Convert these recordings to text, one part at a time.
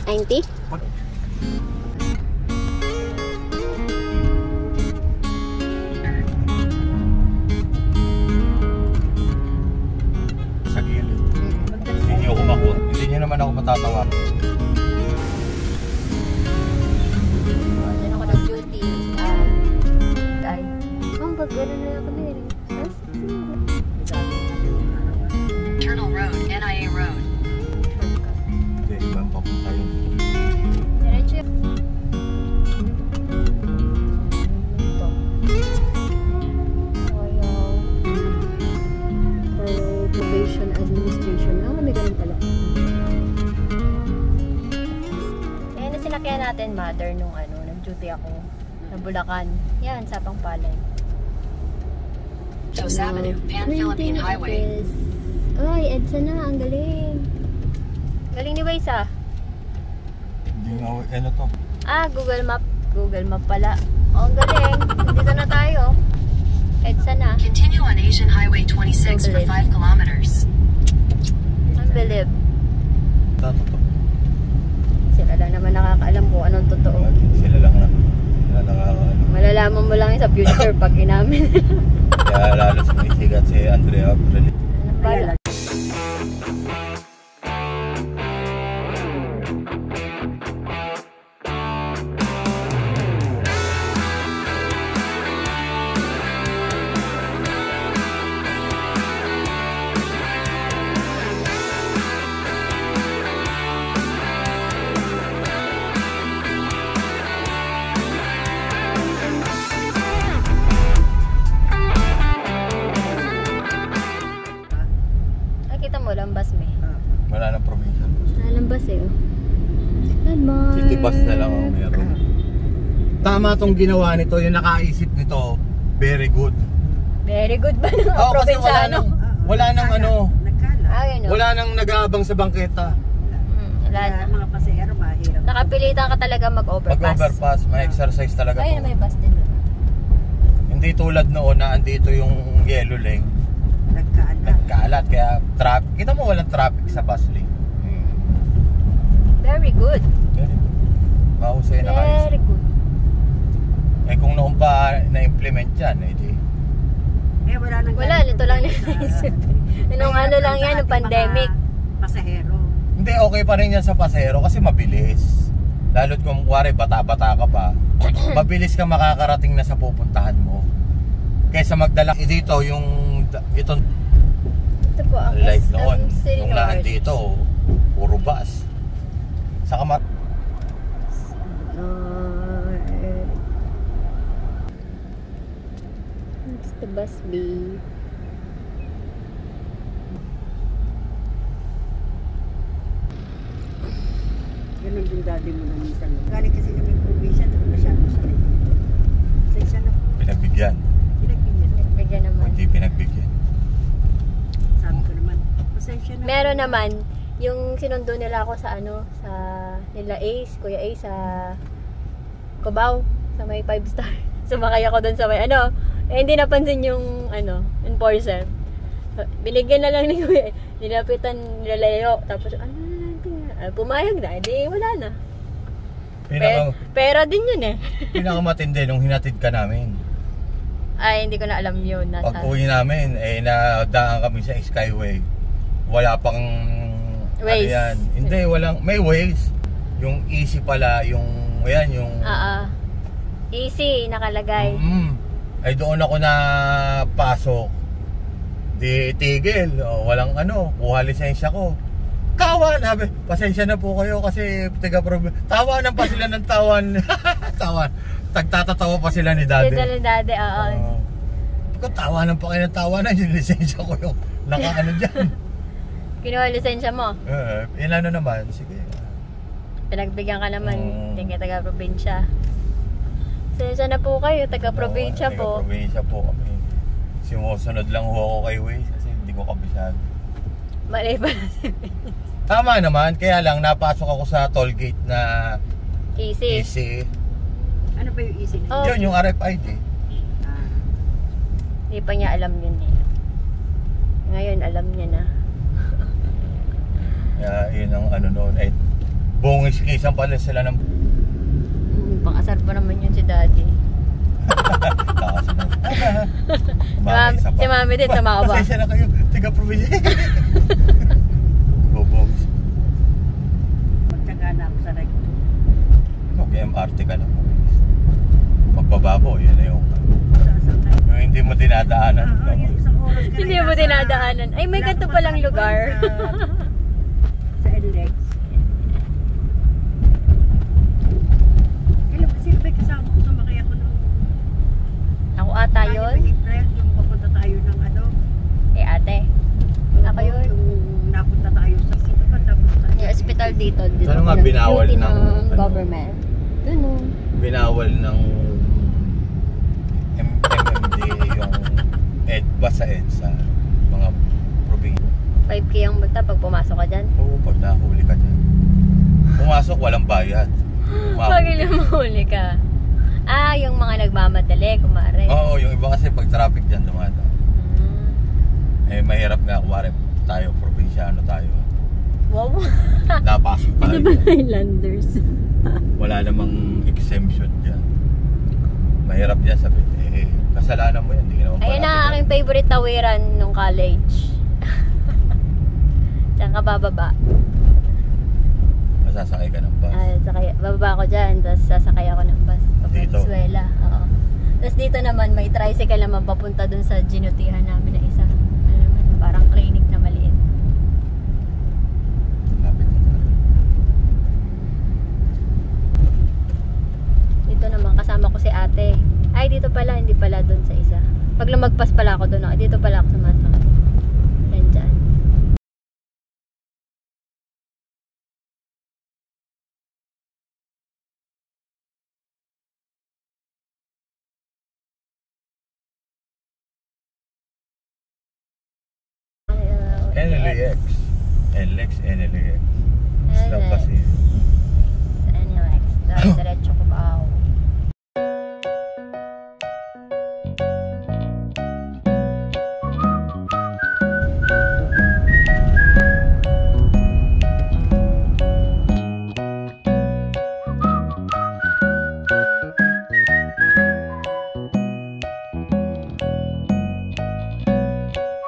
90? Sa gilid. Hindi niyo ako makuha. Hindi niyo naman ako matatawa. Diyan ako nag-duty. Pag gano'n na lang kami. Turtle Road, NIA Road. Hindi, ibang papunta yun. Diretso yun. Ito. Ayaw. Probation Administration. May ganun pala. Kaya na sinakyan natin, mother, nung nag-duty ako. Sa Bulacan. Yan, sa Pangpalay. Jos Avenue, Pan-Philippine Highway. Ay, EDSA na. Ang galing. Galing ni Waze ah. Hindi nga, ano to? Google Map. Google Map pala. Oh, ang galing. Dito na tayo. EDSA na. Continue on Asian Highway 26 for 5 kilometers. Unbelieve. Totoo. Sila lang naman nakakaalam kung anong totoo. Sila lang na. Sila nakakaano. Malalaman mo lang yun sa future pag inamin. Kaya lalo sumisigat si Andrea April. Ano pala? Lambas may. Wala nang probinsya. Lambas eh. Lambas. City bus na lang ang meron. Tama tong ginawa nito, yung nakaisip nito, very good. Very good ba ng Kasi probinsyano? wala nang Ayun, wala nang nag-aabang sa bangketa. Wala na. Mga pasahero mahirap. Nakapilitan ka talaga mag-overpass. Mag-overpass, may exercise talaga Ayun, to. may bus din. Hindi tulad noon na andito yung yellow lane. Nagkaalat, kaya traffic. Kita mo walang traffic sa bus lane. Very good. Very good. Mahusay na kayo. Very good. Eh kung noon pa na-implement yan, eh di. Wala nang nito lang naisip. Nung lang yan, nung pandemic. Pasahero. Hindi, okay pa rin yan sa pasahero kasi mabilis. Lalo't kung kuwari bata-bata ka pa, mabilis ka makakarating na sa pupuntahan mo. Kaysa magdala dito yung itong Ito po ang like SM noon, City nung North. nandito, puro bus. Saka It's the bus B. Ganun din daddy mo na minsan. Galing kasi kami probinsya, ito masyado sa lady. Sa na pinagbigyan. Bigyan naman. Hindi pinagbigyan. Sabi ko naman, pasensya na. Meron naman, yung sinundo nila ako sa sa nila Ace, Kuya Ace sa Cubao, sa may 5 star. Sumakay ako doon sa may hindi napansin yung enforcer. Binigyan na lang ni Kuya, nilapitan nila Leo, tapos pumayag na, edi wala na. Pero din yun eh. Pinakamatindi nung hinatid ka namin. Ay, hindi ko na alam yun. Pag uwi namin, nadaan kami sa Skyway. Wala pang Waze. Hindi, may Waze. Yung easy pala, yung easy, nakalagay. Ay doon ako na pasok. Di tigil, walang kuha lisensya ko. Kawan, sabi, pasensya na po kayo kasi taga-problem. Tawanan pa sila ng tawan. Tawan. Tagtatatawa pa sila ni Daddy. Daddy, oo. Kung tawanan pa kayo ng tawanan, yung lisensya ko yung dyan. Kinuha lisensya mo? Yun naman, sige. Pinagbigyan ka naman, hindi ka taga-probinsya. Pasensya na po kayo, taga-probinsya po. Taga-probinsya po kami. Simusunod lang ho ako kay Waze kasi hindi ko kabisado. Mali pa na. Tama naman, kaya lang napasok ako sa toll gate na easy. Ano ba yung easy na? Yun, yung RFID. Hindi pa niya alam yun eh. Ngayon alam niya na. Kaya yun ang noon. Bungis kisan pala sila ng... Pang-asar pa naman yun si daddy. Takas na. Si mami din, tama ka ba? Pasensya na kayo, tiga-provincia. Bubungis. Magtyaga na ako sa recto. Mag-MRT ka na. Magbababo, yun na yung... Sasakay. Yung hindi mo dinadaanan. Yung isang oras ka Hindi rin mo nasa- dinadaanan. Ay, may ganito palang lugar. Sa NLEX. Kailan ba silbi kasama ko sumakay ako nung... Ako ata yun. April, yung papunta tayo ng ano. Eh, ate. Ako yun. Yung napunta tayo sa sito pa, tapos tayo. Yung hospital dito. Dito Ano nga, ng binawal duty ng- ano? government. Dun o. Binawal ng MMD yung EDBA sa EDSA, mga probinsya. 5K ang multa pag pumasok ka dyan. Oo, pag nahuli ka dyan. Pumasok, walang bayad. Pag ilamahuli ka. Ah, yung mga nagmamadali, kumare. Oo, yung iba kasi pag traffic dyan dumadaan. Mm. Eh, mahirap nga, kumari tayo, probinsyano tayo. Wow. Napasok tayo. Ito ba Highlanders? Wala namang exemption dyan. Mahirap dyan sabihin, eh, kasalanan mo yan, hindi ka naman Ayun ang palapit aking favorite tawiran nung college. Diyan ka bababa. yan. Masasakay ka ng bus. Bababa ako dyan, tapos sasakay ako ng bus. Dito? Venezuela. Oo. Tapos dito naman, may tricycle naman papunta dun sa ginutihan namin na isa. Ano naman, parang clinic na maliit. Lapit na tayo. Dito naman, kasama ko si ate. Ay, dito pala, hindi pala dun sa isa. Pag lumagpas pala ako dun, dito pala ako sumasakay. Yan dyan. NLEX. NLEX. Stop kasi. NLEX. Diretso ko ba?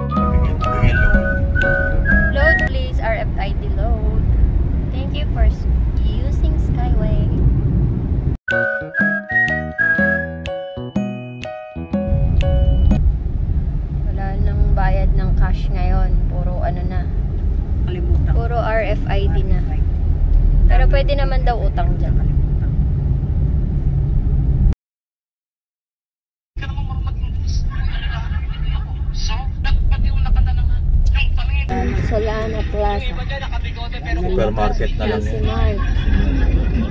Bigyan load. Load please, RFID load. Thank you for using Skyway. Wala nang bayad ng cash ngayon. Puro ano na. Kalimutan. Puro RFID na. Pero pwede naman daw utang dyan. Kalimutan. Solana Plaza. Supermarket na lang Si yan. Mark.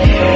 Ito po